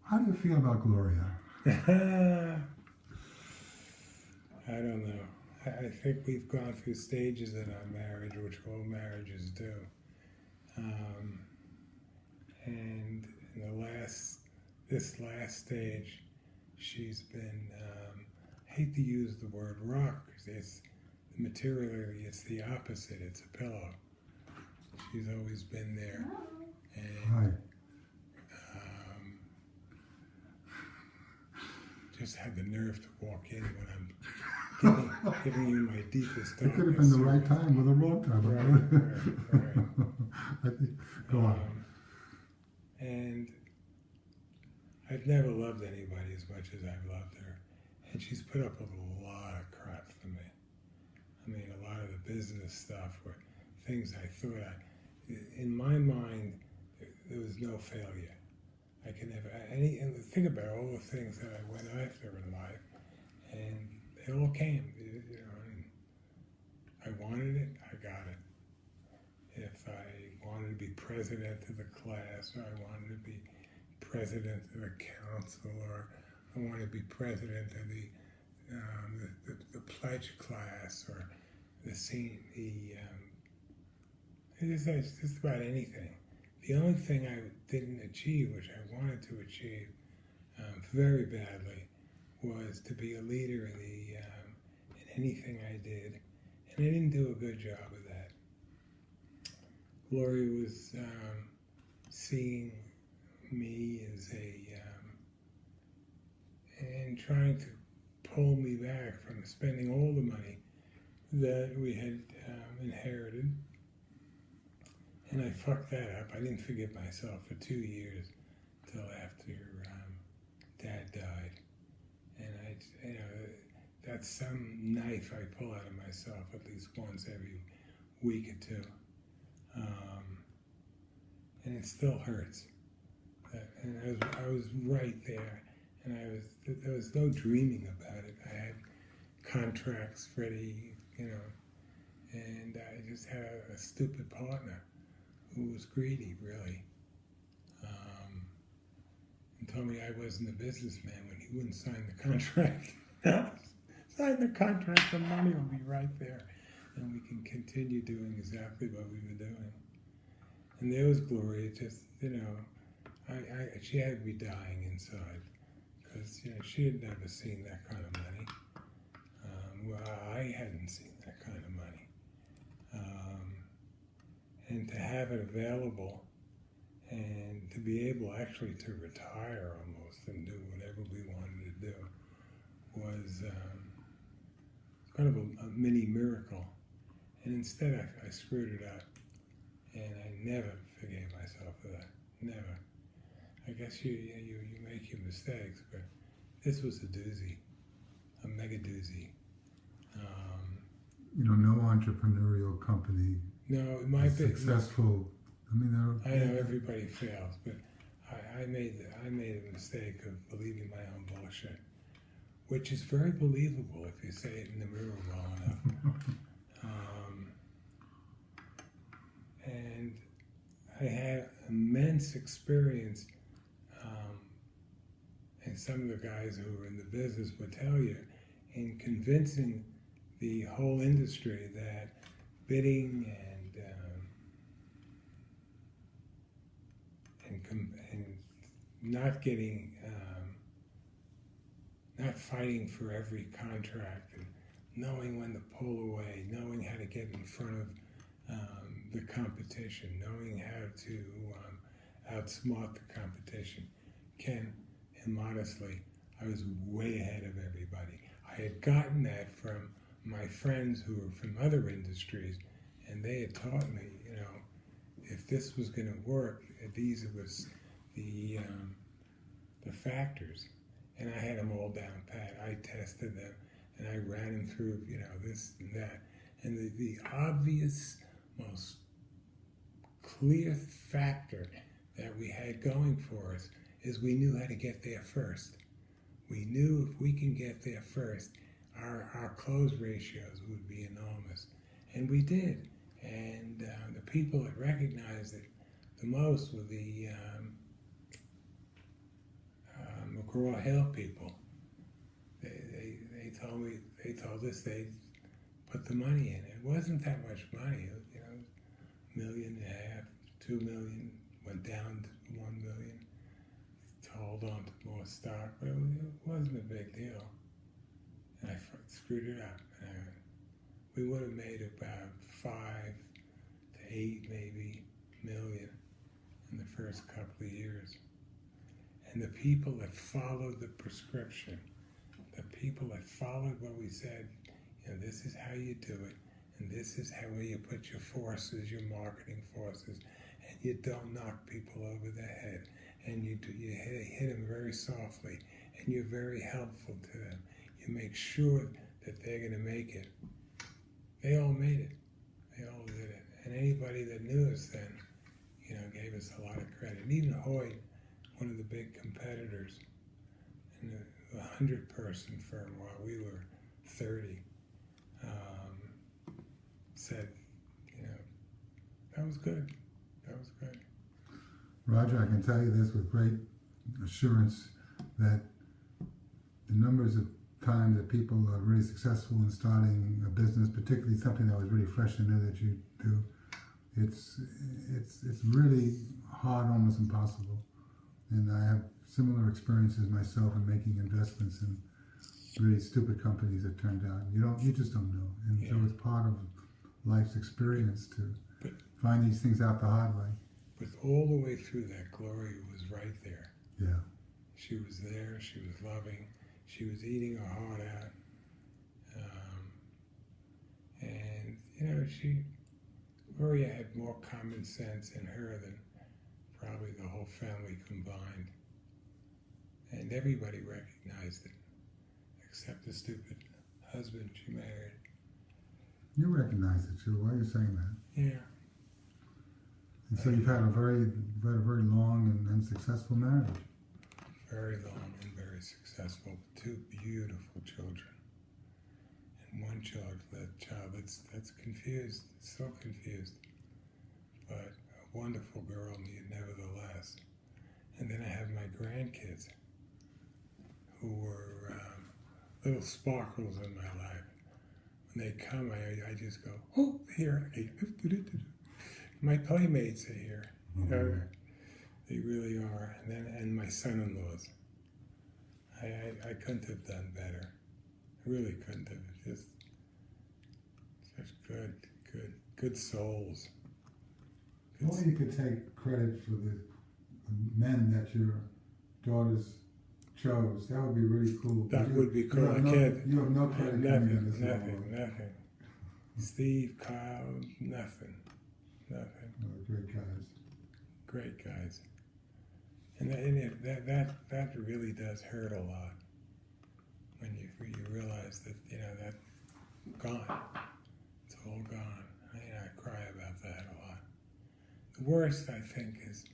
How do you feel about Gloria? I don't know. I think we've gone through stages in our marriage, which all marriages do. And in this last stage, she's been, I hate to use the word rock, because it's materially, it's the opposite, it's a pillow. She's always been there. And Right. Just had the nerve to walk in when I'm giving you my deepest It could have been the right time or the wrong time. Right. I think, go on. And I've never loved anybody as much as I've loved her. And she's put up with a lot of crap for me. I mean, a lot of the business stuff were things I thought in my mind, there was no failure. I can never, and think about all the things that I went after in life, and it all came, you know, and I wanted it, I got it. If I wanted to be president of the class, or I wanted to be president of the council, or I wanted to be president of the pledge class, or just about anything. The only thing I didn't achieve, which I wanted to achieve very badly, was to be a leader in anything I did, and I didn't do a good job of that. Gloria was seeing me as and trying to pull me back from spending all the money that we had inherited. And I fucked that up. I didn't forgive myself for 2 years till after Dad died. And that's some knife I pull out of myself at least once every week or two. And it still hurts. And I was right there. And there was no dreaming about it. I had contracts ready, you know, and I just had a stupid partner who was greedy, really, and told me I wasn't a businessman when he wouldn't sign the contract. Sign the contract, the money will be right there, and we can continue doing exactly what we were doing. And there was Gloria, just, you know, she had me dying inside, because, you know, she had never seen that kind of money. Well, I hadn't seen that kind of money. And to have it available, and to be able actually to retire almost and do whatever we wanted to do was kind of a mini miracle. And instead I screwed it up, and I never forgave myself for that. Never. I guess you make your mistakes, but this was a doozy, a mega doozy. You know, no entrepreneurial company is successful. I mean, I know everybody fails, but I made a mistake of believing my own bullshit, which is very believable if you say it in the mirror well enough. And I had immense experience, and some of the guys who are in the business would tell you, in convincing the whole industry that bidding and not getting, not fighting for every contract, and knowing when to pull away, knowing how to get in front of the competition, knowing how to outsmart the competition. Ken, immodestly, I was way ahead of everybody. I had gotten that from my friends who were from other industries, and they had taught me, you know, if this was going to work, these was the factors, and I had them all down pat. I tested them, and I ran them through, you know, this and that. And the obvious, most clear factor that we had going for us is we knew how to get there first. We knew if we can get there first, our close ratios would be enormous. And we did. And the people that recognized it the most were the McGraw Hill people. They told us they put the money in. It wasn't that much money. It was, $1.5 million, $2 million, went down to $1 million to hold on to more stock, but it wasn't a big deal. And I screwed it up. We would have made about 5 to 8 maybe million in the first couple of years. And the people that followed the prescription, the people that followed what we said, this is how you do it, and this is how you put your forces, your marketing forces, and you don't knock people over the head, and you hit them very softly, and you're very helpful to them. You make sure that they're going to make it. They all made it. They all did it. And anybody that knew us then, gave us a lot of credit. And even Hoyt, one of the big competitors, in a 100-person firm while we were 30, said, that was good. That was good. Roger, I can tell you this with great assurance that the numbers of times that people are really successful in starting a business, particularly something that was really fresh and new that you do, it's really hard, almost impossible. And I have similar experiences myself in making investments in really stupid companies that turned out. You just don't know. And so it's part of life's experience to find these things out the hard way. But all the way through that, Gloria was right there. Yeah. She was there, she was loving, she was eating her heart out. Gloria had more common sense in her than probably the whole family combined. And everybody recognized it, except the stupid husband she married. You recognize it too. Why are you saying that? Yeah. And so you've had a very long and successful marriage. Very long and very successful. 2 beautiful children. And one child that's confused, so confused, but a wonderful girl nevertheless. And then I have my grandkids, who were little sparkles in my life. When they come, I just go, oh, here. My playmates are here. Mm-hmm. They really are. And my son-in-laws. I couldn't have done better. I really couldn't have. Just good souls. Well, you could take credit for the men that your daughters chose. That would be really cool. That would be cool. You have no credit coming in this nothing. Steve, Kyle, nothing. Oh, great guys. Great guys. And that really does hurt a lot when you realize that that gone. It's all gone. I cry about that a lot. The worst, I think, is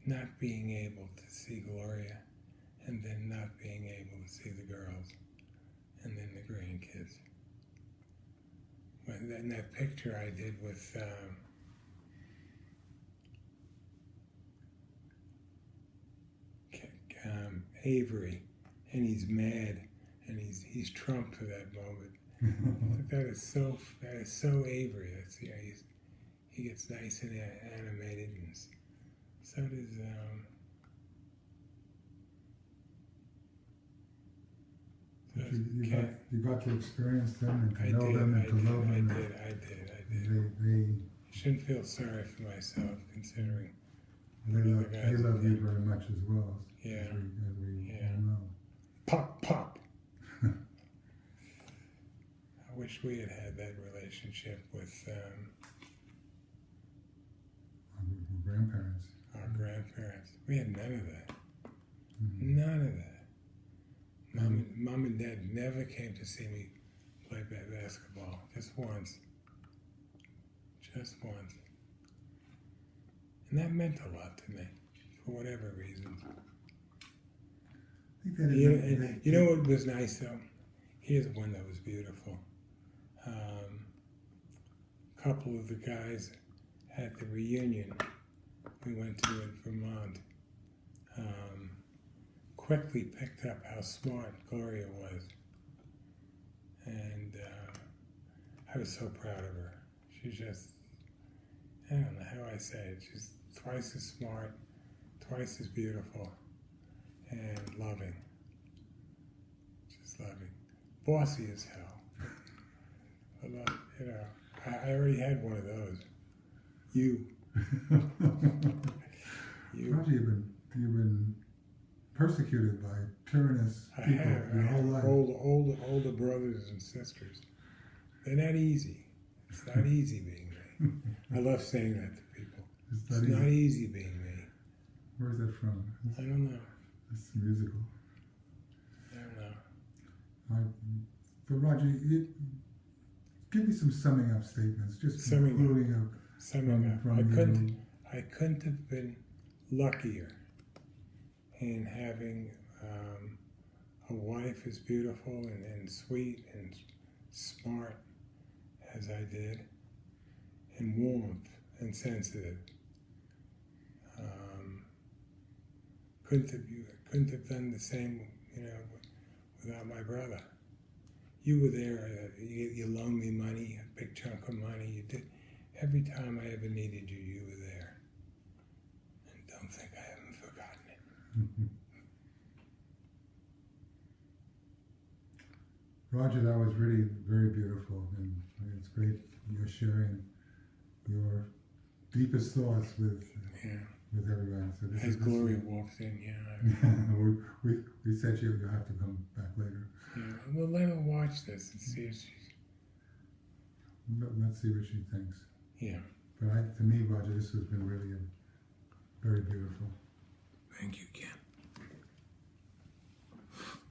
not being able to see Gloria, and then not being able to see the girls, and then the grandkids. When that picture I did with Avery, and he's mad, and he's Trump for that moment. that is so Avery. He gets nice and animated, and so does You got to experience them and to know them and to love them. I did. They shouldn't feel sorry for myself, considering they love you very much as well. Yeah. As we all know. Pop. I wish we had that relationship with our grandparents. Our grandparents. We had none of that. Mm-hmm. None of that. Mom and Dad never came to see me play basketball. Just once. And that meant a lot to me, for whatever reasons. You know what was nice, though? Here's one that was beautiful. A couple of the guys at the reunion we went to in Vermont quickly picked up how smart Gloria was. And I was so proud of her. She's just, I don't know how I say it, she's twice as smart, twice as beautiful, and loving. Just loving. Bossy as hell. But, you know, I already had one of those. You. Roger, you've been persecuted by tyrannous people your whole life. Older brothers and sisters. They're not easy. It's not easy being me. I love saying that to people. It's not easy being me. Where's that from? I don't know. It's musical. I don't know. But Roger, give me some summing up statements. Just Summing concluding up. I couldn't have been luckier in having a wife as beautiful and sweet and smart as I did, and warm and sensitive. Couldn't have done the same, you know, without my brother. You were there. You loaned me money, a big chunk of money. You did every time I ever needed you. You were there, and don't think I haven't forgotten it. Roger, that was really very beautiful, and it's great you're sharing your deepest thoughts with everyone. So as Gloria walks in, we said you'll have to come back later. Yeah, well, let her watch this and see if she's. Let's see what she thinks. Yeah. But to me, Roger, this has been really very beautiful. Thank you, Ken.